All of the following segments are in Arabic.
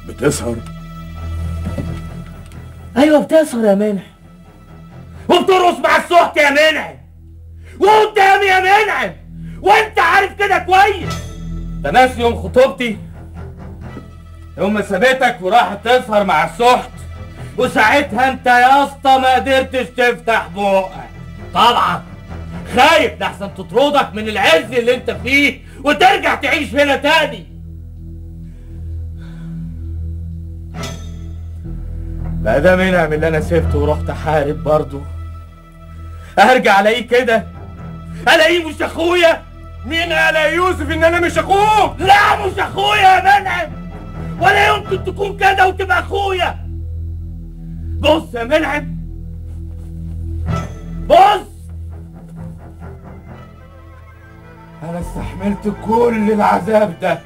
بتسهر؟ ايوه بتسهر يا منعم، وبترقص مع السحت يا منعم، وقدامي يا منعم، وانت عارف كده كويس. ده ناس يوم خطوبتي يوم ما سابتك وراحت تسهر مع السحت، وساعتها انت يا اسطى ما قدرتش تفتح بقك طبعا، خايف لحسن تطردك من العز اللي انت فيه وترجع تعيش هنا تاني. بقى ده منعم اللي انا سبته ورحت احارب برضه، ارجع الاقيه كده؟ الاقيه مش اخويا؟ مين قال يا يوسف ان انا مش اخوك؟ لا مش اخويا يا منعم، ولا يمكن تكون كده وتبقى اخويا. بص يا منعم، بص، انا استحملت كل العذاب ده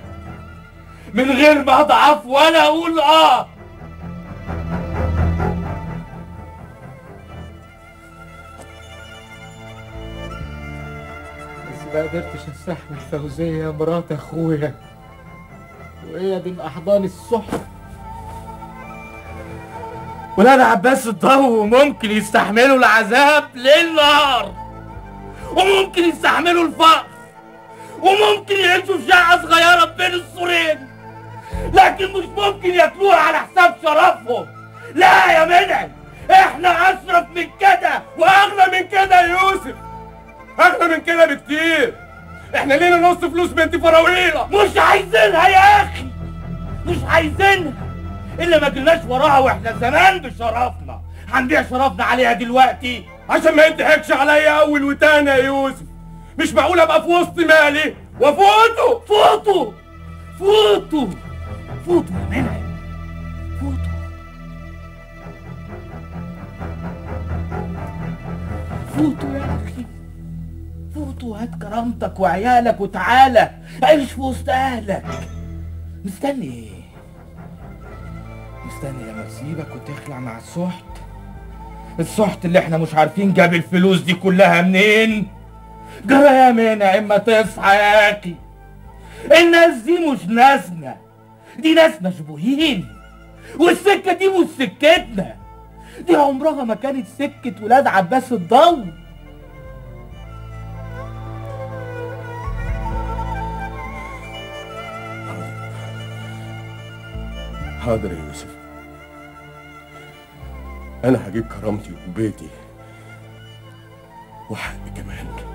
من غير ما اضعف ولا اقول بس ما قدرتش استحمل فوزية مرات اخويا وهي بين احضان السحر. ولاد عباس الضو ممكن يستحملوا العذاب ليل نهار، وممكن يستحملوا الفقر، وممكن يعيشوا في شقة صغيرة بين السورين، لكن مش ممكن ياكلوها على حساب شرفهم. لا يا منعم، احنا اشرف من كده واغلى من كده يا يوسف، اغلى من كده بكتير. احنا لينا نص فلوس بنت فراويله. مش عايزينها يا اخي، مش عايزينها، الا ما جلناش وراها واحنا زمان بشرفنا، هنبيع شرفنا عليها دلوقتي عشان ما يضحكش عليا اول وتاني يا يوسف. مش معقول ابقى في وسط مالي وفوته. فوتوا فوتوا فوتوا يا منعم، فوتوا فوتوا يا اخي، فوتوا، هات كرامتك وعيالك وتعالى عيش في وسط اهلك. مستني ايه؟ مستني لما تسيبك وتخلع مع السحت؟ السحت اللي احنا مش عارفين جاب الفلوس دي كلها منين؟ جرى يا منعم ما تصحى يا اخي، الناس دي مش ناسنا، دي ناس مشبوهين، والسكه دي مش سكتنا، دي عمرها ما كانت سكه ولاد عباس الضو. حاضر يا يوسف، انا هجيب كرامتي وبيتي وحقي كمان.